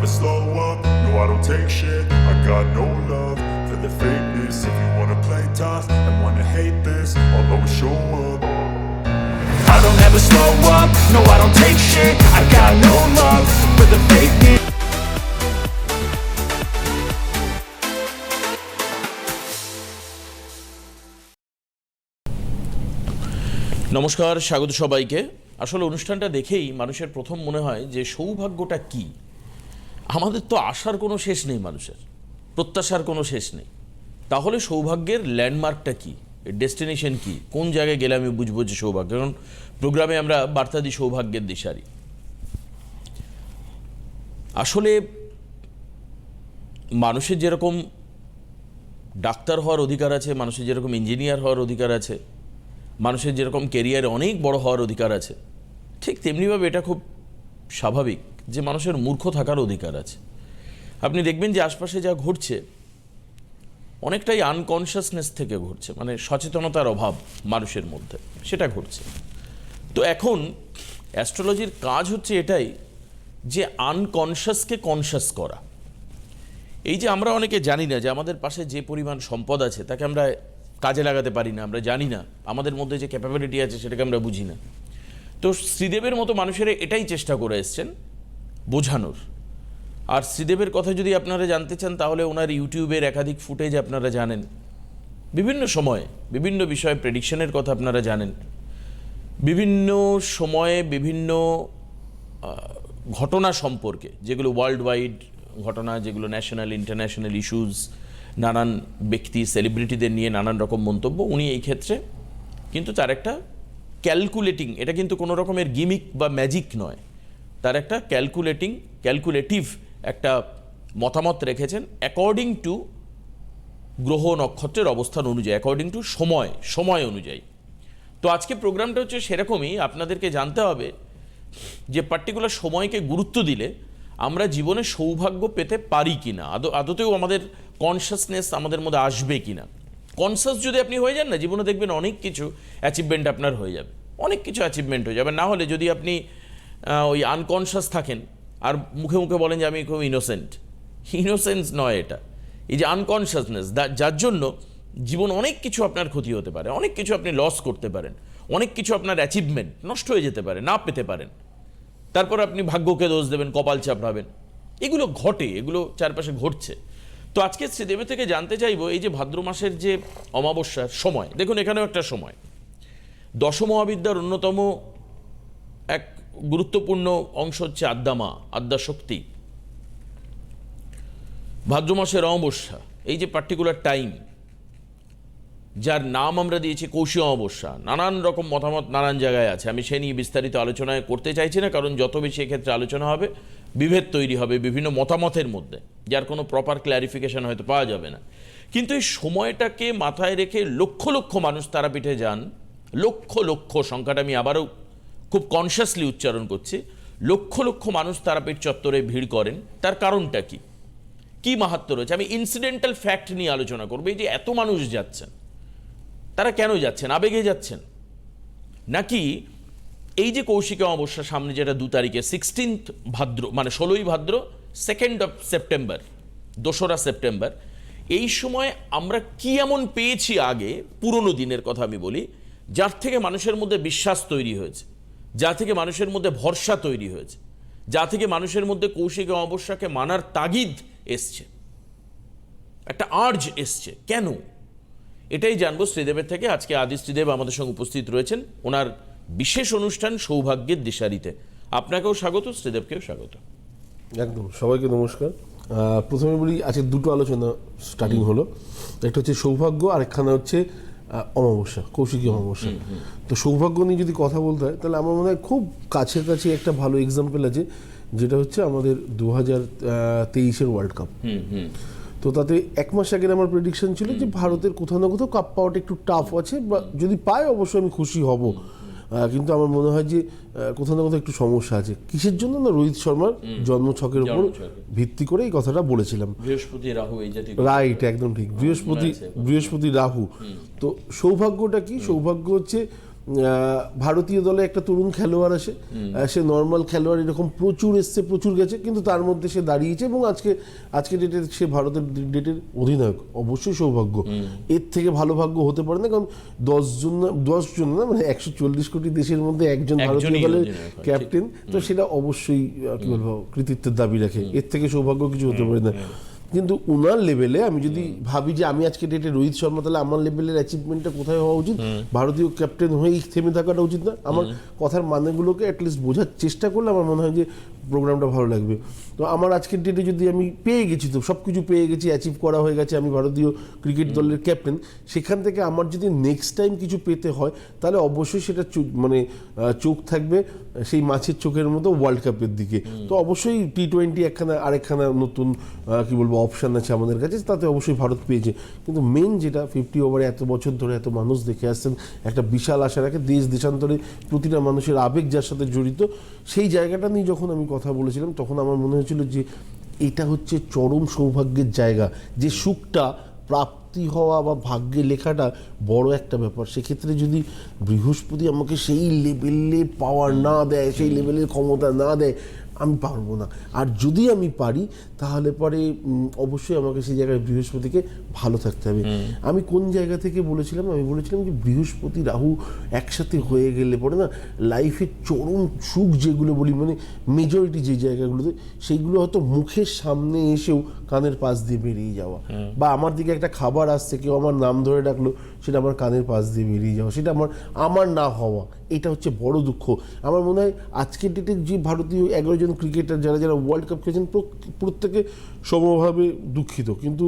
slow up, no I don't take shit. I got no love for the fakeness. If you wanna play tough and wanna hate this, I'll always show up. I don't ever slow up, no I don't take shit. I got no love for the fakeness. নমস্কার, স্বাগত সবাইকে। আসলে অনুষ্ঠানটা দেখেই মানুষের প্রথম মনে হয় যে সৌভাগ্যটা কি। আমাদের তো আশার কোনো শেষ নেই, মানুষের প্রত্যাশার কোনো শেষ নেই। তাহলে সৌভাগ্যের ল্যান্ডমার্কটা কি, ডেস্টিনেশন কি, কোন জায়গায় গেলে আমি বুঝবো যে সৌভাগ্য? কারণ প্রোগ্রামে আমরা বার্তা দিই সৌভাগ্যের দিশারি। আসলে মানুষের যেরকম ডাক্তার হওয়ার অধিকার আছে, মানুষের যেরকম ইঞ্জিনিয়ার হওয়ার অধিকার আছে, মানুষের যেরকম কেরিয়ারে অনেক বড় হওয়ার অধিকার আছে, ঠিক তেমনিভাবে এটা খুব স্বাভাবিক যে মানুষের মূর্খ থাকার অধিকার আছে। আপনি দেখবেন যে আশপাশে যা ঘটছে অনেকটাই আনকনশিয়াসনেস থেকে ঘটছে, মানে সচেতনতার অভাব মানুষের মধ্যে, সেটা ঘটছে। তো এখন অ্যাস্ট্রোলজির কাজ হচ্ছে এটাই যে আনকনশিয়াসকে কনশিয়াস করা। এই যে আমরা অনেকে জানি না যে আমাদের পাশে যে পরিমাণ সম্পদ আছে তাকে আমরা কাজে লাগাতে পারি না, আমরা জানি না আমাদের মধ্যে যে ক্যাপাবিলিটি আছে সেটাকে আমরা বুঝি না। তো শ্রীদেবের মতো মানুষেরা এটাই চেষ্টা করে এসছেন বোঝানোর। আর শ্রীদেবের কথা যদি আপনারা জানতে চান তাহলে ওনার ইউটিউবের একাধিক ফুটেজ আপনারা জানেন, বিভিন্ন সময়ে বিভিন্ন বিষয়ে প্রেডিকশনের কথা আপনারা জানেন, বিভিন্ন সময়ে বিভিন্ন ঘটনা সম্পর্কে, যেগুলো ওয়ার্ল্ড ওয়াইড ঘটনা, যেগুলো ন্যাশনাল ইন্টারন্যাশনাল ইস্যুজ, নানান ব্যক্তি সেলিব্রিটিদের নিয়ে নানান রকম মন্তব্য। উনি এই ক্ষেত্রে কিন্তু তার একটা ক্যালকুলেটিং, এটা কিন্তু কোনো রকমের গিমিক বা ম্যাজিক নয়, তার একটা ক্যালকুলেটিভ একটা মতামত রেখেছেন অ্যাকর্ডিং টু গ্রহ নক্ষত্রের অবস্থান অনুযায়ী, অ্যাকর্ডিং টু সময় অনুযায়ী। তো আজকে প্রোগ্রামটা হচ্ছে সেরকমই। আপনাদেরকে জানতে হবে যে পার্টিকুলার সময়কে গুরুত্ব দিলে আমরা জীবনে সৌভাগ্য পেতে পারি কি না, আদতেও আমাদের কনশিয়াসনেস আমাদের মধ্যে আসবে কি না। কনশিয়াস যদি আপনি হয়ে যান না, জীবনে দেখবেন অনেক কিছু অ্যাচিভমেন্ট আপনার হয়ে যাবে, অনেক কিছু অ্যাচিভমেন্ট হয়ে যাবে। না হলে যদি আপনি ওই আনকনশিয়াস থাকেন আর মুখে মুখে বলেন যে আমি খুব ইনোসেন্স নয় এটা, এই যে আনকনশিয়াসনেস, যার জন্য জীবন অনেক কিছু আপনার ক্ষতি হতে পারে, অনেক কিছু আপনি লস করতে পারেন, অনেক কিছু আপনার অ্যাচিভমেন্ট নষ্ট হয়ে যেতে পারে, না পেতে পারেন। তারপর আপনি ভাগ্যকে দোষ দেবেন, কপাল চাপড়াবেন। এগুলো ঘটে, এগুলো চারপাশে ঘটছে। তো আজকে শ্রীদেবের থেকে জানতে চাইবো এই যে ভাদ্র মাসের যে অমাবস্যার সময়, দেখুন এখানেও একটা সময়, দশমহাবিদ্যার অন্যতম এক গুরুত্বপূর্ণ অংশ হচ্ছে আদ্যা শক্তি। ভাদ্র মাসের অমাবস্যা, এই যে পার্টিকুলার টাইম, যার নাম আমরা দিয়েছি কৌশী অমাবস্যা, নানান রকম মতামত নানান জায়গায় আছে। আমি সে নিয়ে বিস্তারিত আলোচনায় করতে চাইছি না, কারণ যত বেশি এক্ষেত্রে আলোচনা হবে বিভেদ তৈরি হবে বিভিন্ন মতামতের মধ্যে, যার কোনো প্রপার ক্ল্যারিফিকেশন হয়তো পাওয়া যাবে না। কিন্তু এই সময়টাকে মাথায় রেখে লক্ষ লক্ষ মানুষ তারাপীঠে যান, লক্ষ সংখ্যাটা আমি আবারও খুব কনসিয়াসলি উচ্চারণ করছি, লক্ষ লক্ষ মানুষ তারাপীঠ চত্বরে ভিড় করেন। তার কারণটা কি মাহাত্ম্য রয়েছে? আমি ইনসিডেন্টাল ফ্যাক্ট নিয়ে আলোচনা করবো। এই যে এত মানুষ যাচ্ছেন, তারা কেন যাচ্ছেন? আবেগে যাচ্ছেন নাকি এই যে কৌশিক অমাবস্যা সামনে যেটা 2 তারিখে 16th ভাদ্র, মানে 16ই ভাদ্র, 2nd of সেপ্টেম্বর, 2রা সেপ্টেম্বর, এই সময় আমরা কি এমন পেয়েছি আগে, পুরনো দিনের কথা আমি বলি, যার থেকে মানুষের মধ্যে বিশ্বাস তৈরি হয়েছে, যা থেকে মানুষের মধ্যে ভরসা তৈরি হয়েছে, যা থেকে মানুষের মধ্যে কৌশিক অমাবস্যাকে মানার তাগিদ এসছে, একটা আর্জ এসছে। কেন? এটাই জানবো শ্রীদেবের থেকে। আজকে আদি শ্রীদেব আমাদের সঙ্গে উপস্থিত রয়েছেন ওনার বিশেষ অনুষ্ঠান সৌভাগ্যের দিশারিতে। আপনাকেও স্বাগত, শ্রীদেবকেও স্বাগত। একদম, সবাইকে নমস্কার। প্রথমে বলি আজকে দুটো আলোচনা স্টার্টিং হলো, একটা হচ্ছে সৌভাগ্য আর একখানা হচ্ছে অমাবস্যা, কৌশিকী অমাবস্যা। তো সৌভাগ্য নিয়ে যদি কথা বলতে হয় তাহলে আমার মনে হয় খুব কাছাকাছি একটা ভালো এক্সাম্পল আছে, যেটা হচ্ছে আমাদের 2023-এর ওয়ার্ল্ড কাপ। তো তাতে 1 মাস আগের আমার প্রেডিকশন ছিল যে ভারতের কোথাও না কোথাও কাপ পাওয়াটা একটু টাফ আছে, বা যদি পায় অবশ্যই আমি খুশি হব, কিন্তু আমার মনে হয় যে কোথাও না কোথাও একটু সমস্যা আছে। কিসের জন্য? না, রোহিত শর্মার জন্মছকের উপর ভিত্তি করে এই কথাটা বলেছিলাম। বৃহস্পতি রাহু, এই জাতীয়, রাইট, একদম ঠিক, বৃহস্পতি রাহু। তো সৌভাগ্যটা কি? সৌভাগ্য হচ্ছে ভারতীয় দলে একটা তরুণ খেলোয়াড় আসে, সে নর্মাল খেলোয়াড় এরকম প্রচুর এসছে, প্রচুর গেছে, কিন্তু তার মধ্যে সে দাঁড়িয়েছে এবং আজকে ডেটে সে ভারতের ডেটের অধিনায়ক। অবশ্যই সৌভাগ্য, এর থেকে ভালো ভাগ্য হতে পারে না, কারণ 10 জন না, মানে 140 কোটি দেশের মধ্যে একজন ভারতীয় দলের ক্যাপ্টেন, তো সেটা অবশ্যই কি বলবো কৃতিত্বের দাবি রাখে, এর থেকে সৌভাগ্য কিছু হতে পারে না। কিন্তু ওনার লেভেলে আমি যদি ভাবি যে আমি আজকে ডেটে রোহিত শর্মা, তাহলে আমার লেভেলের অ্যাচিভমেন্টটা কোথায় হওয়া উচিত? ভারতীয় ক্যাপ্টেন হয়েই থেমে থাকাটা উচিত না? আমার কথার মানেগুলোকে অ্যাটলিস্ট বোঝার চেষ্টা করলে আমার মনে হয় যে প্রোগ্রামটা ভালো লাগবে। তো আমার আজকের ডেটে যদি আমি পেয়ে গেছি, তো সব কিছু পেয়ে গেছি, অ্যাচিভ করা হয়ে গেছে, আমি ভারতীয় ক্রিকেট দলের ক্যাপ্টেন, সেখান থেকে আমার যদি নেক্সট টাইম কিছু পেতে হয় তাহলে অবশ্যই সেটা মানে চোখ থাকবে সেই মাছের চোখের মতো ওয়ার্ল্ড কাপের দিকে। তো অবশ্যই T20 আরেকখানা নতুন কি বলবো অপশান আছে আমাদের কাছে, তাতে অবশ্যই ভারত পেয়েছে। কিন্তু মেন যেটা 50 ওভারে এত বছর ধরে এত মানুষ দেখে আসছেন, একটা বিশাল আশা রাখে, দেশ দেশান্তরে প্রতিটা মানুষের আবেগ যার সাথে জড়িত, সেই জায়গাটা নিয়ে যখন আমি কথা বলেছিলাম তখন আমার মনে হয়েছিল যে এটা হচ্ছে চরম সৌভাগ্যের জায়গা, যে সুখটা প্রাপ্তি হওয়া বা ভাগ্যে লেখাটা বড় একটা ব্যাপার। সেক্ষেত্রে যদি বৃহস্পতি আমাকে সেই লেভেলে পাওয়ার না দেয়, সেই লেভেলের ক্ষমতা না দেয়, আমি পারবো না। আর যদি আমি পারি তাহলে পরে অবশ্যই আমাকে সেই জায়গায় বৃহস্পতিকে ভালো থাকতে হবে। আমি কোন জায়গা থেকে বলেছিলাম? আমি বলেছিলাম যে বৃহস্পতি রাহু একসাথে হয়ে গেলে পরে না লাইফের চরম সুখ যেগুলো বলি, মানে মেজরিটি যে জায়গাগুলোতে, সেইগুলো হয়তো মুখের সামনে এসেও কানের পাশ দিয়ে বেরিয়ে যাওয়া, বা আমার দিকে একটা খাবার আসছে, কেউ আমার নাম ধরে ডাকলো, সেটা আমার কানের পাশ দিয়ে বেরিয়ে যাওয়া, সেটা আমার না হওয়া, এটা হচ্ছে বড় দুঃখ। আমার মনে হয় আজকের ডেটে যে ভারতীয় 11 জন ক্রিকেটার যারা ওয়ার্ল্ড কাপ খেলেছেন, প্রত্যেকে সমভাবে দুঃখিত, কিন্তু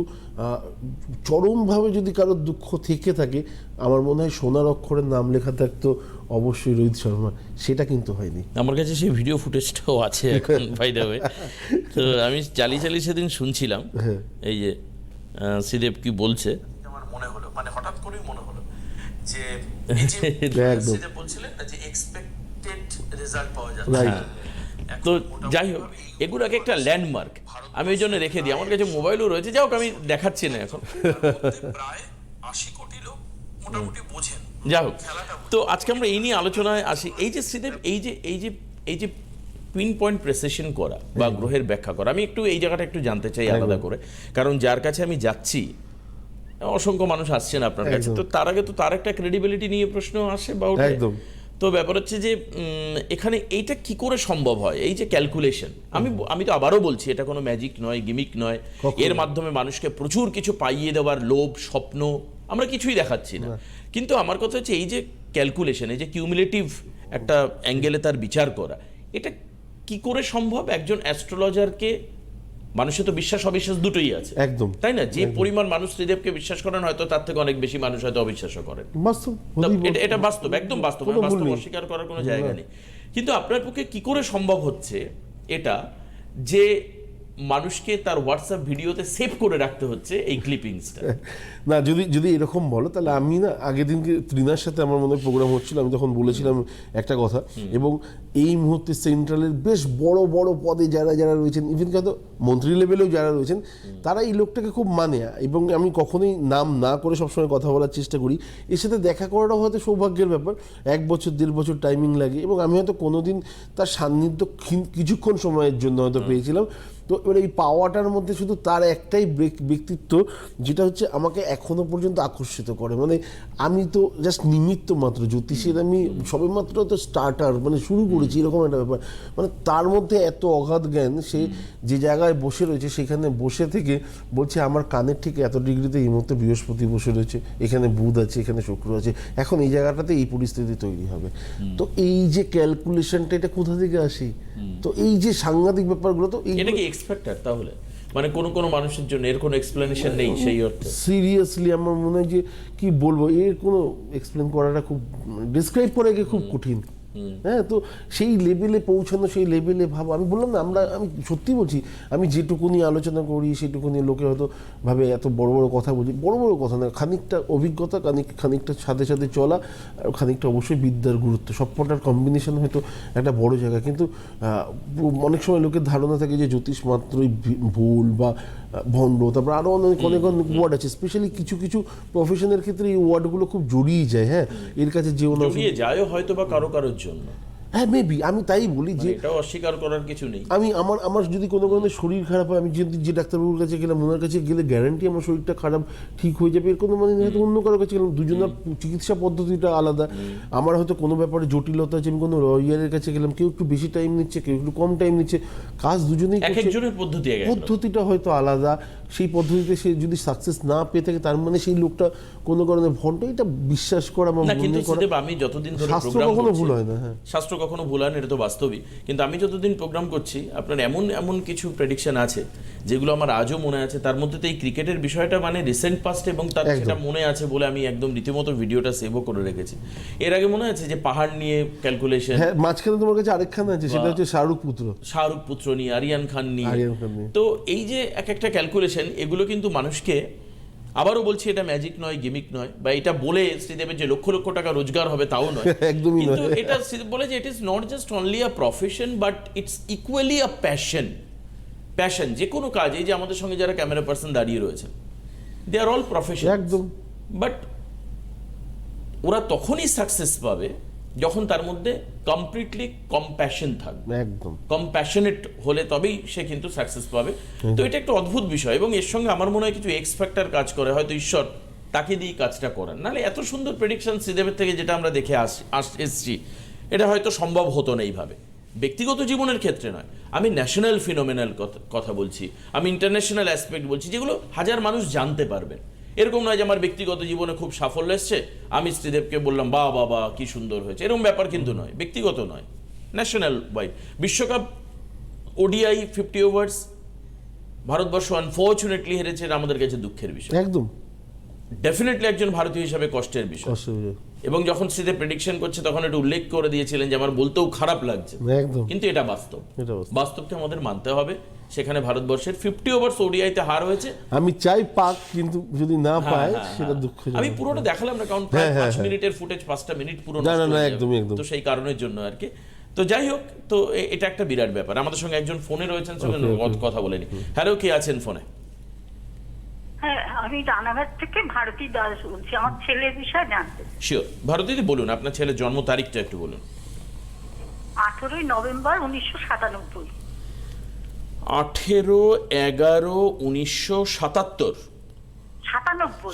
চরমভাবে যদি কারোর দুঃখ থেকে থাকে, আমার মনে হয় সোনার অক্ষরের নাম লেখা থাকতো অবশ্যই রোহিত শর্মা, সেটা কিন্তু হয়নি। আমার কাছে সেই ভিডিও ফুটেজটাও আছে এখন বাই দ্য ওয়ে। তো আমি চালিয়ে সেদিন শুনছিলাম এই যে শ্রীদেব কি বলছে, আমার মনে হলো, মানে হঠাৎ করেই মনে হলো যে শ্রীদেব বলছিলেন না যে এক্সপেক্টেড রেজাল্ট পাওয়া যাচ্ছে। তো যাই হোক, এগুলো একটা ল্যান্ডমার্ক, আমি ওই জন্য রেখে দিই, আমার কাছে মোবাইলও রয়েছে, যাই হোক আমি দেখাচ্ছি না এখন। প্রায় 80 কোটি লোক মোটামুটি বোঝেন। যাই হোক, তো আজকে আমরা এই নিয়ে আলোচনায় আসি। এই যে শ্রীদেব, এই যে পিন পয়েন্ট প্রেসিশন করা বা গ্রহের ব্যাখ্যা করা, আমি একটু এই জায়গাটা একটু জানতে চাই আলাদা করে, কারণ যার কাছে আমি যাচ্ছি অসংখ্য মানুষ আসছেন আপনার কাছে, তো তার আগে তো তার একটা ক্রেডিবিলিটি নিয়ে প্রশ্ন আসে বা ওঠে। তো ব্যাপার হচ্ছে যে এখানে এইটা কি করে সম্ভব হয়, এই যে ক্যালকুলেশন, আমি তো আবারও বলছি, এটা কোনো ম্যাজিক নয়, গিমিক নয়, এর মাধ্যমে মানুষকে প্রচুর কিছু পাইয়ে দেওয়ার লোভ, স্বপ্ন, আমরা কিছুই দেখাচ্ছি না। কিন্তু আমার কথা হচ্ছে এই যে ক্যালকুলেশন, এই যে কিউমুলেটিভ একটা অ্যাঙ্গেলে তার বিচার করা, এটা কি করে সম্ভব? একজন অ্যাস্ট্রোলজারকে, মানুষের তো বিশ্বাস অবিশ্বাস দুটোই আছে, একদম তাই না? যে পরিমাণ মানুষ শ্রীদেবকে বিশ্বাস করেন, হয়তো তার থেকে অনেক বেশি মানুষ হয়তো অবিশ্বাসও করেন। এটা বাস্তব, একদম বাস্তব, বাস্তব অস্বীকার করার কোনো জায়গা নেই। কিন্তু আপনার পক্ষে কি করে সম্ভব হচ্ছে এটা, যে মানুষকে তার হোয়াটসঅ্যাপ ভিডিওতে সেভ করে রাখতে হচ্ছে এই ক্লিপিংসটা? না, যদি এরকম বলো, তাহলে আমি না আগের দিনকে তৃণার সাথে আমার মনে প্রোগ্রাম হচ্ছিল, আমি তখন বলেছিলাম একটা কথা, এবং এই মুহূর্তে সেন্ট্রালের বেশ বড় বড় পদে যারা রয়েছেন, ইভেন হয়তো মন্ত্রী লেভেলেও যারা রয়েছেন, তারা এই লোকটাকে খুব মানে, এবং আমি কখনোই নাম না করে সবসময় কথা বলার চেষ্টা করি। এর সাথে দেখা করাটাও হয়তো সৌভাগ্যের ব্যাপার, 1 বছর 1.5 বছর টাইমিং লাগে, এবং আমি হয়তো কোনোদিন তার সান্নিধ্য কিছুক্ষণ সময়ের জন্য হয়তো পেয়েছিলাম। তো এবার এই পাওয়াটার মধ্যে শুধু তার একটাই ব্যক্তিত্ব, যেটা হচ্ছে আমাকে এখনো পর্যন্ত আকর্ষিত করে। মানে আমি তো জাস্ট নিমিত্ত মাত্র, জ্যোতিষের আমি সবেমাত্র তো স্টার্টার, মানে শুরু করেছি, এরকম একটা ব্যাপার। মানে তার মধ্যে এত অগাধ জ্ঞান, সে যে জায়গায় বসে রয়েছে সেখানে বসে থেকে বলছে আমার কানের ঠিক এত ডিগ্রিতে এই মুহূর্তে বৃহস্পতি বসে রয়েছে, এখানে বুধ আছে, এখানে শুক্র আছে, এখন এই জায়গাটাতে এই পরিস্থিতি তৈরি হবে। তো এই যে ক্যালকুলেশনটা, এটা কোথা থেকে আসে? তো এই যে সাংঘাতিক ব্যাপারগুলো, তো এটা কি এক্সপেক্টেড? তাহলে মানে কোন মানুষের জন্য এর কোনো এক্সপ্লেনেশন নেই সেই অর্থে? সিরিয়াসলি আমার মনে হয় যে কি বলবো, এর কোনো এক্সপ্লেন করাটা খুব, ডিসক্রাইব করা খুব কঠিন। হ্যাঁ, তো সেই লেভেলে পৌঁছানো, সেই লেভেলে ভাবো, আমি বললাম না, আমি সত্যি বলছি, আমি যেটুকুনি আলোচনা করি সেটুকুনি লোকে হয়তো ভাবে এত বড় বড় কথা বলি, বড় বড় কথা না, খানিকটা অভিজ্ঞতা, খানিকটা সাথে সাথে চলা, আর খানিকটা অবশ্যই বিদ্যার গুরুত্ব, সবকটার কম্বিনেশন হয়তো একটা বড় জায়গা। কিন্তু অনেক সময় লোকের ধারণা থাকে যে জ্যোতিষ মাত্রই ভুল বা ভণ্ড, তারপর আরও অনেক অনেক অনেক ওয়ার্ড আছে, স্পেশালি কিছু কিছু প্রফেশনের ক্ষেত্রে এই ওয়ার্ডগুলো খুব জড়িয়ে যায়। হ্যাঁ, এর কাছে যেও না, জড়িয়ে যায় হয়তো বা কারোর জন্য। হ্যাঁ মেবি, আমি তাই বলি যে এটাও অস্বীকার করার কিছু নেই। আমি আমার যদি কোনো কারণে শরীর খারাপ হয়, আমি যদি যে ডাক্তারবাবুর কাছে গেলাম, ওনার কাছে গেলে গ্যারান্টি আমার শরীরটা খারাপ ঠিক হয়ে যাবে এর কোনো মানে নেই। হয়তো অন্য কারোর কাছে গেলাম, দুজনের চিকিৎসা পদ্ধতিটা আলাদা। আমার হয়তো কোনো ব্যাপারে জটিলতা আছে, আমি কোনো লয়ারের কাছে গেলাম, কেউ একটু বেশি টাইম নিচ্ছে, কেউ একটু কম টাইম নিচ্ছে, কাজ দুজনেই করছে, একজনের পদ্ধতিটা হয়তো আলাদা। সেই পদ্ধতিতে সে যদি সাকসেস না পেয়ে থাকে, তার মানে সেই লোকটা কোনো কারণে ভণ্ড, এটা বিশ্বাস করা আমার মনে করা। আমি যতদিন ধরে শাস্ত্র কখনো ভুল হয় না। হ্যাঁ, শাস্ত্র কখনো ভুল হয় না, এটা তো বাস্তবই। কিন্তু আমি যতদিন প্রোগ্রাম করছি, আপনার এমন এমন কিছু প্রেডিকশন আছে যেগুলো আমার আজও মনে আছে। তার মধ্যে তো এই ক্রিকেটের বিষয়টা মানে রিসেন্ট পাস্ট, এবং তার সেটা মনে আছে বলে আমি একদম রীতিমতো ভিডিওটা সেভও করে রেখেছি। এর আগে মনে আছে যে পাহাড় নিয়ে ক্যালকুলেশন, হ্যাঁ, মাঝখানে তোমার কাছে আরেকখানা আছে, সেটা হচ্ছে শাহরুখ পুত্র নিয়ে, আরিয়ান খান নিয়ে। তো এই যে এক একটা ক্যালকুলেশন, এগুলো কিন্তু মানুষকে, আবারও বলছি, এটা ম্যাজিক নয়, গিমিক নয়, বা এটা বলে শ্রীদেবের যে লক্ষ লক্ষ টাকা রোজগার হবে তাও নয়, একদমই কিন্তু নয়। এটা বলে যে it is not just only a profession, but it's equally a passion. যে কোনো কাজ, এই যে আমাদের সঙ্গে যারা ক্যামেরা পার্সন দাঁড়িয়ে রয়েছে, দে আর অল প্রফেশন একদম। বাট ওরা তখনই সাকসেস পাবে যখন তার মধ্যে কমপ্লিটলি কম্প্যাশন থাকবে। একদম কম্প্যাশনেট হলে তবেই সে কিন্তু সাকসেস পাবে। তো এটা একটা অদ্ভুত বিষয়, এবং এর সঙ্গে আমার মনে হয় কিছু এক্স ফ্যাক্টর কাজ করে, হয়তো ঈশ্বর তাকে দিয়ে কাজটা করেন, নাহলে এত সুন্দর প্রেডিকশন শ্রীদেবের থেকে যেটা আমরা দেখে এসছি, এটা হয়তো সম্ভব হতো না এইভাবে। ব্যক্তিগত জীবনের ক্ষেত্রে নয়, আমি ন্যাশনাল ফিনোমেনাল কথা বলছি, আমি ইন্টারন্যাশনাল অ্যাসপেক্ট বলছি, যেগুলো হাজার মানুষ জানতে পারবেন। এরকম নয় যে আমার ব্যক্তিগত জীবনে খুব সাফল্য এসছে, আমি শ্রীদেবকে বললাম বাবা কি সুন্দর হয়েছে, এরকম ব্যাপার কিন্তু নয়, ব্যক্তিগত নয়, ন্যাশনাল ওয়াইড। বিশ্বকাপ ওডিআই 50 ওভার্স ভারতবর্ষ আনফর্চুনেটলি হেরেছে, আমাদের কাছে দুঃখের বিষয়, একদম ডেফিনেটলি একজন ভারতীয় হিসাবে কষ্টের বিষয়। এবং যখন শ্রীদেব প্রেডিকশন করছে তখন এটা উল্লেখ করে দিয়েছিলেন যে আমার বলতেও খারাপ লাগছে, একদম, কিন্তু এটা বাস্তব, বাস্তবকে আমাদের মানতে হবে। সেখানে ভারতবর্ষের 50 ওভার্স ওডিআইতে হার হয়েছে। আমি চাই পাক, কিন্তু যদি না পায় সেটা দুঃখ। আমি পুরোটা দেখালাম না, কারণ 5 মিনিটের ফুটেজ 5টা মিনিট পুরো একদম, তো সেই কারণের জন্য আর কি। তো যাই হোক, তো এটা একটা বিরাট ব্যাপার। আমাদের সঙ্গে একজন ফোনে রয়েছেন, সঙ্গে কথা বলেনি। হ্যালো, কে আছেন ফোনে? হ্যাঁ, আমি রানাঘাট থেকে ভারতী দাস বলছি, আমার ছেলের বিষয়ে জানতে। শিওর, ভারতীদি বলুন, আপনার ছেলের জন্ম তারিখটা একটু বলুন। 18ই নভেম্বর 1997। 18/11/1977।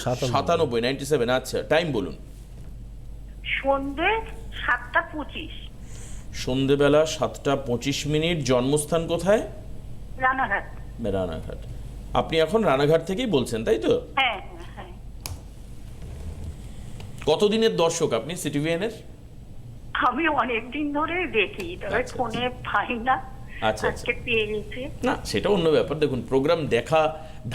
97 97, আচ্ছা। টাইম বলুন। সন্ধ্যে 7:25। সন্ধ্যেবেলা 7:25। জন্মস্থান কোথায়? রানাঘাট। রানাঘাট। আপনি এখন রানাঘাট থেকেই বলছেন, তাই তো? হ্যাঁ। কতদিনের দর্শক আপনি সিটিভিএনের? আমি অনেকদিন ধরে দেখি, তবে ফোনে পাই না। আজকে পেয়ে গেছি। না, সেটা অন্য ব্যাপার। দেখুন, প্রোগ্রাম দেখা,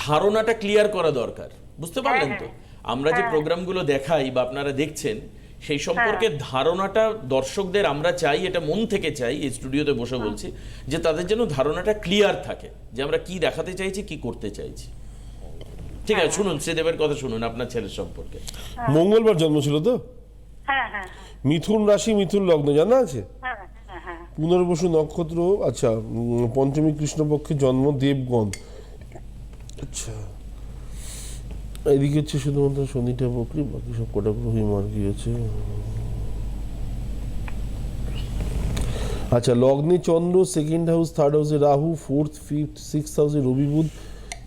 ধারণাটা ক্লিয়ার করা দরকার, বুঝতে পারলেন তো? আমরা যে প্রোগ্রামগুলো দেখাই বা আপনারা দেখছেন, সেই সম্পর্কে ধারণাটা দর্শকদের আমরা চাই, এটা মন থেকে চাই, এই স্টুডিওতে বসে বলছি, যে তাদের যেন ধারণাটা ক্লিয়ার থাকে, যে আমরা কি দেখাতে চাইছি, কি করতে চাইছি। ঠিক আছে, শুনুন শ্রীদেবের কথা শুনুন আপনার ছেলের সম্পর্কে। মঙ্গলবার জন্ম ছিল তো? হ্যাঁ। মিথুন রাশি, মিথুন লগ্ন, জানা আছে? পুনর্বসু নক্ষত্র, আচ্ছা। পঞ্চমী কৃষ্ণপক্ষে জন্ম, দেবগণ। আচ্ছা, এদিকে হচ্ছে শুধুমাত্র শনিটা বকরি, বাকি সব কটা গ্রহই মার গিয়েছে। আচ্ছা, লগ্নে চন্দ্র, সেকেন্ড হাউস, থার্ড হাউসে রাহু, 4th 5th 6th হাউসে রবি বুধ,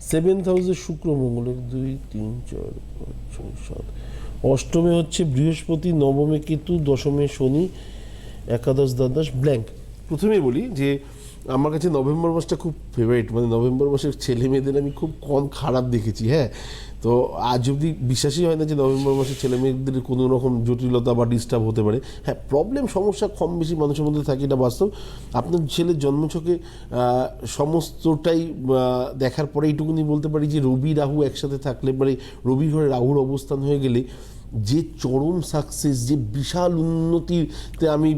7th হাউসে শুক্র মঙ্গল, 1 2 3 4 5 6 7। অষ্টমে হচ্ছে বৃহস্পতি, নবমে কেতু, দশমে শনি, একাদশ দ্বাদশ ব্ল্যাঙ্ক। প্রথমেই বলি যে আমার কাছে নভেম্বর মাসটা খুব ফেভারিট, মানে নভেম্বর মাসের ছেলে মেয়েদের আমি খুব কম খারাপ দেখেছি। হ্যাঁ, তো আজ অবধি বিশ্বাসই হয় না যে নভেম্বর মাসের ছেলে মেয়েদের কোনো রকম জটিলতা বা ডিস্টার্ব হতে পারে। হ্যাঁ, প্রবলেম, সমস্যা কম বেশি মানুষের মধ্যে থাকে, এটা বাস্তব। আপনার ছেলের জন্মছকে সমস্তটাই দেখার পরে এইটুকুনি বলতে পারি যে রবি রাহু একসাথে থাকলে, মানে রবি ঘরে রাহুর অবস্থান হয়ে গেলে যে চরম সাকসেস, যে বিশাল উন্নতিতে আমি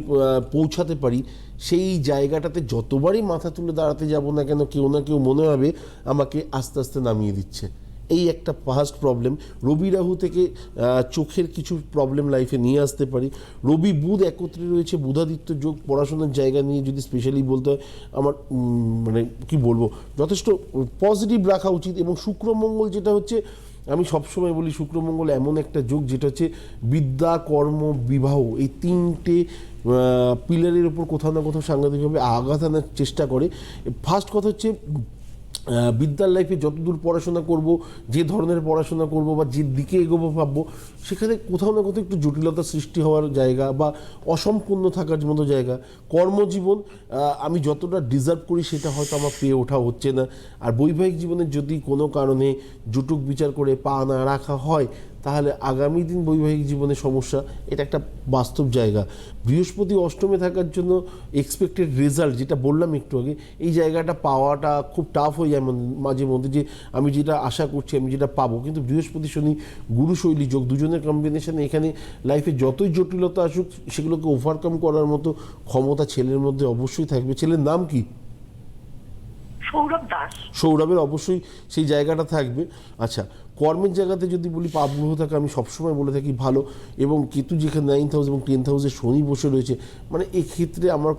পৌঁছাতে পারি, সেই জায়গাটাতে যতবারই মাথা তুলে দাঁড়াতে যাব না কেন, কেউ না কেউ মনে হবে আমাকে আস্তে আস্তে নামিয়ে দিচ্ছে। এই একটা ফার্স্ট প্রবলেম। রবি রাহু থেকে চোখের কিছু প্রবলেম লাইফে নিয়ে আসতে পারি। রবি বুধ একত্রে রয়েছে, বুধাদিত্য যোগ, পড়াশোনার জায়গা নিয়ে যদি স্পেশালি বলতে হয়, আমার মানে কি বলবো, যথেষ্ট পজিটিভ রাখা উচিত। এবং শুক্র মঙ্গল যেটা হচ্ছে, আমি সবসময় বলি শুক্রমঙ্গল এমন একটা যোগ যেটা হচ্ছে বিদ্যা, কর্ম, বিবাহ, এই তিনটে পিলারের উপর কোথাও না কোথাও সাংঘাতিকভাবে আঘাত আনার চেষ্টা করে। ফার্স্ট কথা হচ্ছে বিদ্যার লাইফে যতদূর পড়াশোনা করব, যে ধরনের পড়াশোনা করব বা যে দিকে এগোবো ভাববো, সেখানে কোথাও না কোথাও একটু জটিলতা সৃষ্টি হওয়ার জায়গা বা অসম্পূর্ণ থাকার মতো জায়গা। কর্মজীবন আমি যতটা ডিজার্ভ করি সেটা হয়তো আমার পেয়ে ওঠা হচ্ছে না। আর বৈবাহিক জীবনে যদি কোনো কারণে জুটুক বিচার করে পা না রাখা হয়, তাহলে আগামী দিন বৈবাহিক জীবনে সমস্যা, এটা একটা বাস্তব জায়গা। বৃহস্পতি অষ্টমে থাকার জন্য এক্সপেক্টেড রেজাল্ট, যেটা বললাম একটু আগে, এই জায়গাটা পাওয়াটা খুব টাফ হয়ে যায় মাঝে মধ্যে, যে আমি যেটা আশা করছি আমি যেটা পাবো। কিন্তু বৃহস্পতি শনি গুরু শৈলী যোগ, দুজনের কম্বিনেশনে এখানে লাইফে যতই জটিলতা আসুক সেগুলোকে ওভারকাম করার মতো ক্ষমতা ছেলের মধ্যে অবশ্যই থাকবে। ছেলের নাম কি? সৌরভ দাস। সৌরভের অবশ্যই সেই জায়গাটা থাকবে। আচ্ছা, কর্মের জায়গাতে যদি বলি, পাপ গ্রহ থাকে, আমি সবসময় বলে থাকি ভালো। এবং কেতু যেখানে 9th হাউস এবং 10th হাউসে শনি বসে রয়েছে, মানে এক্ষেত্রে আমার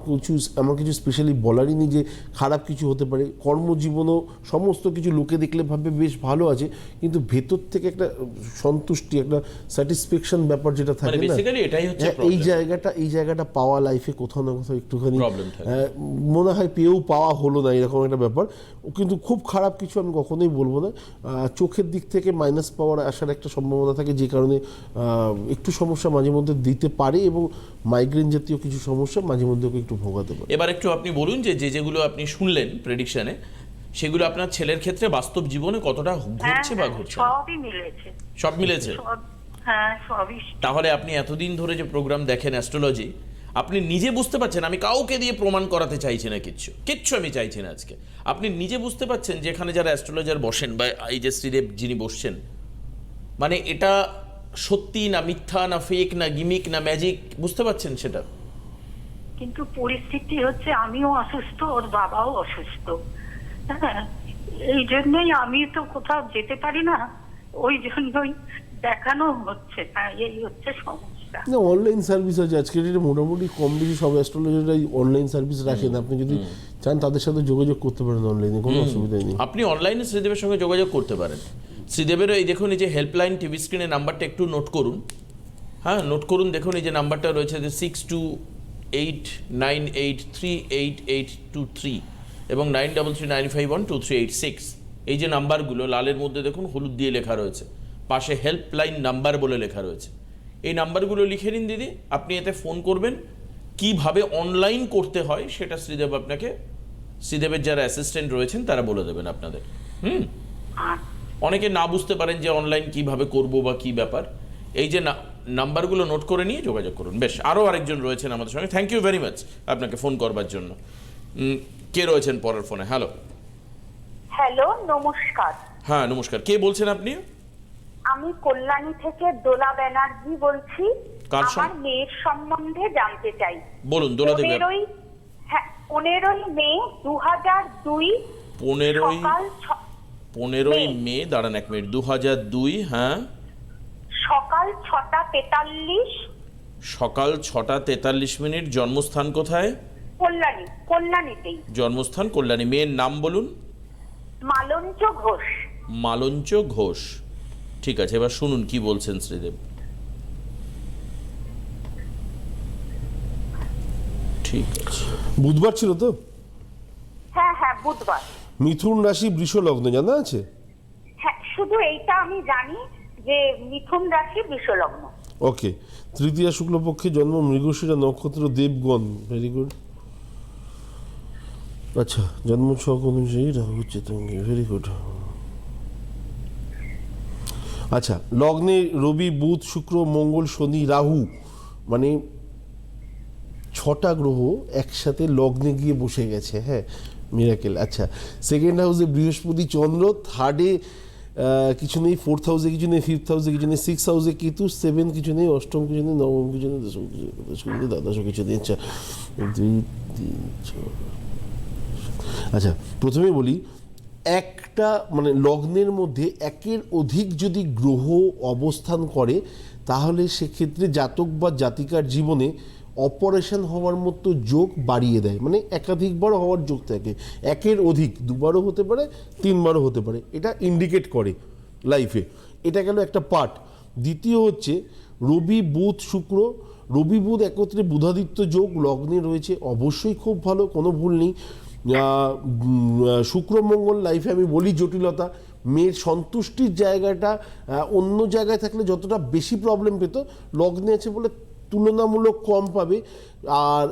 কিছু স্পেশালি বলারই নেই যে খারাপ কিছু হতে পারে। কর্মজীবনও সমস্ত কিছু লোকে দেখলে ভাবে বেশ ভালো আছে, কিন্তু ভেতর থেকে একটা সন্তুষ্টি, একটা স্যাটিসফ্যাকশন ব্যাপার যেটা থাকে না, এই জায়গাটা পাওয়া লাইফে কোথাও না কোথাও একটুখানি মনে হয় পেয়েও পাওয়া হলো না, এরকম একটা ব্যাপার। কিন্তু খুব খারাপ কিছু আমি কখনোই বলবো না। চোখের দিক থেকে মাইনাস পাওয়ার আসার একটা সম্ভাবনা থাকে, যে কারণে একটু সমস্যা মাঝে মধ্যে দিতে পারে, এবং মাইগ্রেন জাতীয় কিছু সমস্যা মাঝে মধ্যে একটু ভোগাতে পারে। এবার একটু আপনি বলুন যে যেগুলো আপনি শুনলেন প্রেডিকশনে, সেগুলো আপনার ছেলের ক্ষেত্রে বাস্তব জীবনে কতটা ঘটছে বা ঘটছে? সবই মিলেছে। সব মিলেছে? হ্যাঁ, সবই। তাহলে আপনি এতদিন ধরে যে প্রোগ্রাম দেখেন অ্যাস্ট্রোলজি, আপনি নিজে বুঝতে পারছেন, আমি কাউকে দিয়ে প্রমাণ করাতে চাইছি না, কিচ্ছু আমি চাইছি না আজকে। আপনি নিজে বুঝতে পারছেন যে এখানে যারা অ্যাস্ট্রোলজার বসেন বা এই যে শ্রীদেব যিনি বসছেন, মানে এটা সত্যি না মিথ্যা না ফেক না গিমিক না ম্যাজিক, বুঝতে পারছেন সেটা? কিন্তু পরিস্থিতি হচ্ছে আমিও অসুস্থ, ওর বাবাও অসুস্থ। হ্যাঁ, এই জন্যই আমি তো কোথাও যেতে পারি না, ওই জন্যই দেখানো হচ্ছে না, এই হচ্ছে সমস্যা। না, অনলাইন সার্ভিস আছে আজকের ডেটে, মোটামুটি কম বেশি সব অ্যাস্ট্রোলজাররাই অনলাইন সার্ভিস রাখেন। আপনি যদি চান তাদের সাথে যোগাযোগ করতে পারেন অনলাইনে, কোনো অসুবিধা নেই। আপনি অনলাইনে শ্রীদেবের সঙ্গে যোগাযোগ করতে পারেন। শ্রীদেবেরও এই দেখুন, এই যে হেল্পলাইন টিভি স্ক্রিনে নাম্বারটা একটু নোট করুন। হ্যাঁ, নোট করুন। দেখুন এই যে নাম্বারটা রয়েছে, যে 6289838823 এবং 9339512386। এই যে নাম্বারগুলো লালের মধ্যে দেখুন হলুদ দিয়ে লেখা রয়েছে, পাশে হেল্পলাইন নাম্বার বলে লেখা রয়েছে। এই নাম্বারগুলো লিখে নিন দিদি, আপনি এতে ফোন করবেন। কিভাবে অনলাইন করতে হয় সেটা শ্রীদেব আপনাকে, শ্রীদেবের যারা অ্যাসিস্ট্যান্ট রয়েছেন তারা বলে দেবেন আপনাদের। অনেকে না বুঝতে পারেন যে অনলাইন কিভাবে করব বা কি ব্যাপার। এই যে নাম্বারগুলো নোট করে নিয়ে যোগাযোগ করুন। বেশ, আরও আরেকজন রয়েছেন আমাদের সঙ্গে। থ্যাংক ইউ ভেরি মাচ আপনাকে ফোন করবার জন্য। কে রয়েছেন পরের ফোনে? হ্যালো। হ্যালো, নমস্কার। হ্যাঁ নমস্কার, কে বলছেন আপনি? আমি কল্যাণী থেকে দোলা ব্যানার্জি বলছি। আমার মেয়ের সম্বন্ধে জানতে চাই। বলুন দোলা দেবী। 15ই মে 2002। 15ই মে, দাঁড়ান এক মিনিট, 2002। হ্যাঁ, সকাল 6টা 43। সকাল 6টা 43 মিনিট। জন্মস্থান কোথায়? কল্যাণীতেই। জন্মস্থান কল্যাণী। মেয়ের নাম বলুন। মালঞ্চ ঘোষ। মালঞ্চ ঘোষ। ঠিক আছে, এবার শুনুন কি বলছেন শ্রীদেব। ঠিক আছে, বুধবার ছিল তো? হ্যাঁ হ্যাঁ, বুধবার। মিথুন রাশি, বৃষ লগ্ন, জানা আছে? হ্যাঁ, শুধু এইটা আমি জানি যে মিথুন রাশি, বৃষ লগ্ন। ওকে, তৃতীয়া শুক্লপক্ষে জন্ম, মৃগশিরা নক্ষত্র, দেবগণ। Very good. আচ্ছা, জন্ম ছক অনুযায়ী রাহু চেতঙ্গী। Very good. আচ্ছা, লগ্নে রবি, বুধ, শুক্র, মঙ্গল, শনি, রাহু, মানে 6টা গ্রহ একসাথে লগ্নে গিয়ে বসে গেছে। হ্যাঁ, মিরাকেল। আচ্ছা, সেকেন্ড হাউসে বৃহস্পতি, চন্দ্র, থার্ডে কিছু নেই, 4th হাউসে কিছু নেই, 5th হাউসে কিছু নেই, 6th হাউসে কেতু, 7 কিছু নেই, অষ্টম কিছু নেই, নবম কিছু নেই, দশম কিছু নেই, দ্বাদশ কিছু নেই। আচ্ছা 2 3 4। আচ্ছা প্রথমে বলি, একটা মানে লগ্নের মধ্যে একের অধিক যদি গ্রহ অবস্থান করে তাহলে সেক্ষেত্রে জাতক বা জাতিকার জীবনে অপারেশন হওয়ার মতো যোগ বাড়িয়ে দেয়, মানে একাধিকবার হওয়ার যোগ থাকে। একের অধিক, দুবারও হতে পারে, 3বারও হতে পারে, এটা ইন্ডিকেট করে লাইফে। এটা গেল একটা পার্ট। দ্বিতীয় হচ্ছে রবি বুধ শুক্র, রবি বুধ একত্রে বুধাদিত্য যোগ লগ্নে রয়েছে, অবশ্যই খুব ভালো, কোনো ভুল নেই। শুক্র মঙ্গল লাইফে আমি বলি জটিলতা, মেয়ের সন্তুষ্টির জায়গাটা অন্য জায়গায় থাকলে যতটা বেশি প্রবলেম পেত, লগ্নে আছে বলে তুলনামূলক কম পাবে। আর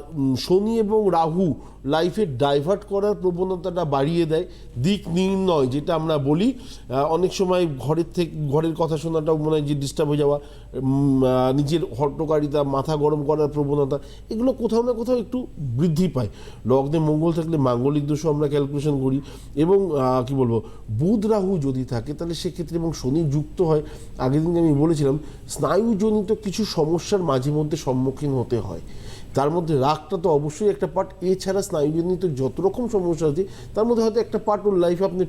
শনি এবং রাহু লাইফে ডাইভার্ট করার প্রবণতাটা বাড়িয়ে দেয়। দিক নির্ণয় যেটা আমরা বলি, অনেক সময় ঘরের কথা শোনাটাও মনে হয় যে ডিস্টার্ব হয়ে যাওয়া, নিজের হট্টকারিতা, মাথা গরম করার প্রবণতা, এগুলো কোথাও না কোথাও একটু বৃদ্ধি পায়। লগ্নে মঙ্গল থাকলে মাঙ্গলিক দোষও আমরা ক্যালকুলেশন করি। এবং কি বলবো, বুধ রাহু যদি থাকে তাহলে সেক্ষেত্রে, এবং শনি যুক্ত হয়, আগের দিন আমি বলেছিলাম স্নায়ুজনিত কিছু সমস্যার মাঝে মধ্যে সম্মুখীন হতে হয়। তার মধ্যে রাগটা তো অবশ্যই একটা পার্ট, এছাড়া স্নায়ুজনিত যত রকম সমস্যা আছে তার মধ্যে হয়তো একটা পার্ট ওর লাইফে আপনি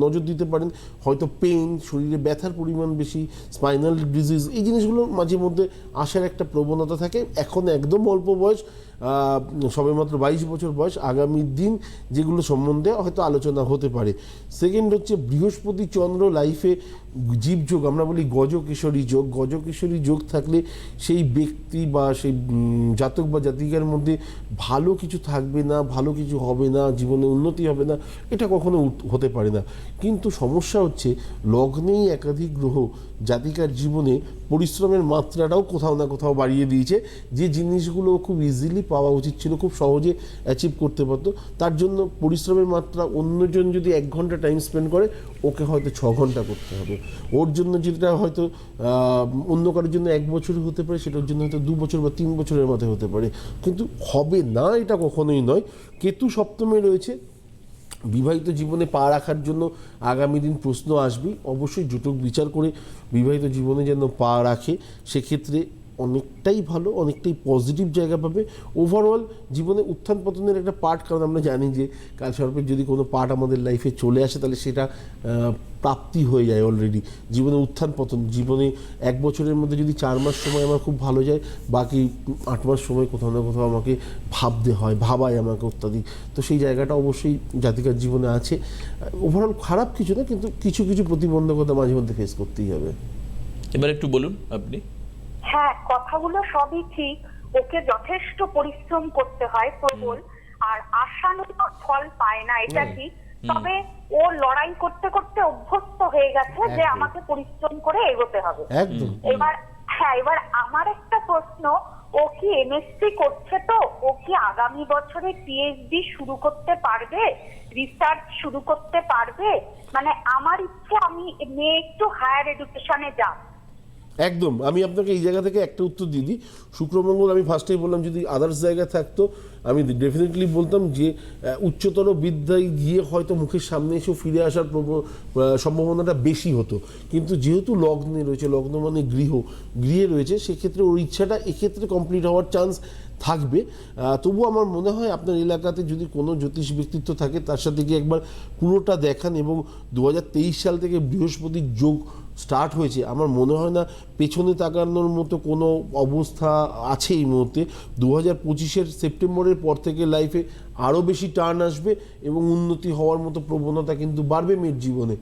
নজর দিতে পারেন। হয়তো পেইন, শরীরে ব্যথার পরিমাণ বেশি, স্পাইনাল ডিজিজ, এই জিনিসগুলো মাঝে মধ্যে আসার একটা প্রবণতা থাকে। এখন একদম অল্প বয়স, সবেমাত্র 22 বছর বয়স, আগামী দিন যেগুলো সম্বন্ধে হয়তো আলোচনা হতে পারে। সেকেন্ড হচ্ছে বৃহস্পতি চন্দ্র লাইফে জীবযোগ, আমরা বলি গজকেশরী যোগ। গজকেশরী যোগ থাকলে সেই ব্যক্তি বা সেই জাতক বা জাতিকার মধ্যে ভালো কিছু থাকবে না, ভালো কিছু হবে না, জীবনে উন্নতি হবে না, এটা কখনো হতে পারে না। কিন্তু সমস্যা হচ্ছে লগ্নেই একাধিক গ্রহ জাতিকার জীবনে পরিশ্রমের মাত্রাটাও কোথাও না কোথাও বাড়িয়ে দিয়েছে। যে জিনিসগুলো খুব ইজিলি পাওয়া উচিত ছিল, খুব সহজে অ্যাচিভ করতে পারতো, তার জন্য পরিশ্রমের মাত্রা অন্যজন যদি 1 ঘন্টা টাইম স্পেন্ড করে, ওকে হয়তো 6 ঘন্টা করতে হবে। ওর জন্য যেটা হয়তো অন্য কারোর জন্য 1 বছর হতে পারে, সেটার জন্য হয়তো 2 বছর বা 3 বছরের মাথায় হতে পারে, কিন্তু হবে না এটা কখনোই নয়। কেতু সপ্তমে রয়েছে, বিবাহিত জীবনে পা রাখার জন্য আগামী দিন প্রশ্ন আসবেই। অবশ্যই জুটক বিচার করে বিবাহিত জীবনে যেন পা রাখে, সেক্ষেত্রে অনেকটাই ভালো, অনেকটাই পজিটিভ জায়গা পাবে। ওভারঅল জীবনে উত্থান পতনের একটা পার্ট, কারণ আমরা জানি যে কালসর্পের যদি কোনো পার্ট আমাদের লাইফে চলে আসে তাহলে সেটা প্রাপ্তি হয়ে যায় অলরেডি। জীবনে উত্থান পতন, জীবনে 1 বছরের মধ্যে যদি 4 মাস সময় আমার খুব ভালো যায়, বাকি 8 মাস সময় কোথাও না কোথাও আমাকে ভাবতে হয়, ভাবায় আমাকে অত্যাধিক। তো সেই জায়গাটা অবশ্যই জাতিকার জীবনে আছে। ওভারঅল খারাপ কিছু না, কিন্তু কিছু কিছু প্রতিবন্ধকতা মাঝে মধ্যে ফেস করতেই হবে। এবার একটু বলুন আপনি। হ্যাঁ, কথাগুলো সবই ঠিক। ওকে যথেষ্ট পরিশ্রম করতে হয় প্রবল, আর আশানুরূপ ফল পায় না, এটা ঠিক। তবে ও লড়াই করতে করতে অভ্যস্ত হয়ে গেছে যে আমাকে পরিশ্রম করে এগোতে হবে। একদম। এবার আমার একটা প্রশ্ন, ও কি এমএসসি করছে, তো ও কি আগামী বছরে পিএইচডি শুরু করতে পারবে, রিসার্চ শুরু করতে পারবে? মানে আমার ইচ্ছে আমি মেয়ে একটু হায়ার এডুকেশনে যাক। একদম, আমি আপনাকে এই জায়গা থেকে একটা উত্তর দিয়ে দিই। শুক্রমঙ্গল আমি ফার্স্টেই বললাম, যদি আদার্স জায়গা থাকতো আমি ডেফিনেটলি বলতাম যে উচ্চতর বিদ্যায় গিয়ে হয়তো মুখের সামনে এসেও ফিরে আসার সম্ভাবনাটা বেশি হতো। কিন্তু যেহেতু লগ্নে রয়েছে, লগ্ন মানে গৃহে রয়েছে, সেক্ষেত্রে ওর ইচ্ছাটা এক্ষেত্রে কমপ্লিট হওয়ার চান্স থাকবে। তবু আমার মনে হয় আপনার এলাকাতে যদি কোনো জ্যোতিষ ব্যক্তিত্ব থাকে তার সাথে গিয়ে একবার পুরোটা দেখান। এবং 2023 সাল থেকে বৃহস্পতির যোগ স্টার্ট হয়েছে, আমার মনে হয় না পেছনে তাকানোর মতো কোনো অবস্থা আছে এই মুহূর্তে। 2025-এর সেপ্টেম্বরের পর থেকে লাইফে আরও বেশি টার্ন আসবে এবং উন্নতি হওয়ার মতো প্রবণতা কিন্তু বাড়বে মেয়ের জীবনে।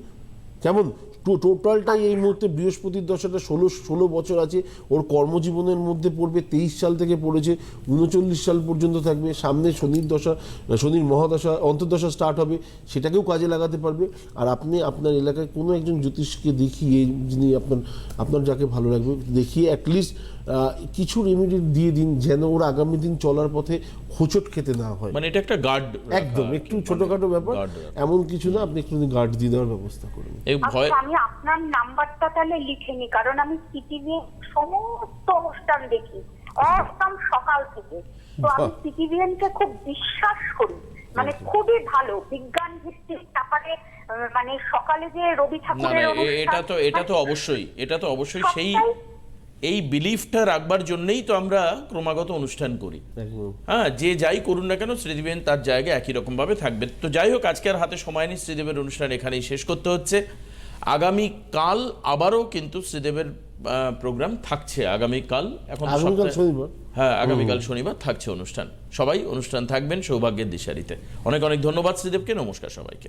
কেমন টোটালটাই এই মুহূর্তে বৃহস্পতির দশাটা 16 বছর আছে ওর কর্মজীবনের মধ্যে পড়বে। 23 সাল থেকে পড়েছে, 39 সাল পর্যন্ত থাকবে। সামনে শনির দশা, শনির মহাদশা, অন্তর্দশা স্টার্ট হবে, সেটাকেও কাজে লাগাতে পারবে। আর আপনি আপনার এলাকায় কোনো একজন জ্যোতিষকে দেখিয়ে, যিনি আপনার যাকে ভালো লাগবে, দেখিয়ে অ্যাটলিস্ট কিছু রেমেডি দিয়ে দিন, যেন ওর আগামী দিন চলার পথে হোঁচট খেতে না হয়। মানে এটা একটা গার্ড, একদম একটু ছোটখাটো ব্যাপার, এমন কিছু না, আপনি একটু গার্ড দিয়ে দেওয়ার ব্যবস্থা করুন। আমি আপনার নাম্বারটা তাহলে লিখে নিই, কারণ আমি সিটিভি সমস্ত অনুষ্ঠান দেখি একদম সকাল থেকে। তো আমি সিটিভিএনকে খুব বিশ্বাস করি, মানে খুবই ভালো বিজ্ঞান ভিত্তিক ব্যাপারে মানে সকালে যে রবি না ঠাকুরের না এটা তো অবশ্যই সেই এই বিলিফটা রাখবার জন্যই তো আমরা ক্রমাগত অনুষ্ঠান করি। একদম। হ্যাঁ, যে যাই করুন না কেন শ্রীদেবেন তার জায়গায় একই রকম ভাবে থাকবে। তো যাই হোক, আজকে আর হাতে সময় নেই, শ্রীদেবের অনুষ্ঠান এখানেই শেষ করতে হচ্ছে। আগামীকাল আবারও কিন্তু শ্রীদেবের প্রোগ্রাম থাকছে। আগামীকাল এখন তো আগামীকাল সপ্তাহে- শনিবার। হ্যাঁ, আগামীকাল শনিবার থাকছে অনুষ্ঠান। সবাই অনুষ্ঠান থাকবেন সৌভাগ্যের দিশারিতে। অনেক অনেক ধন্যবাদ শ্রীদেবকে। নমস্কার সবাইকে।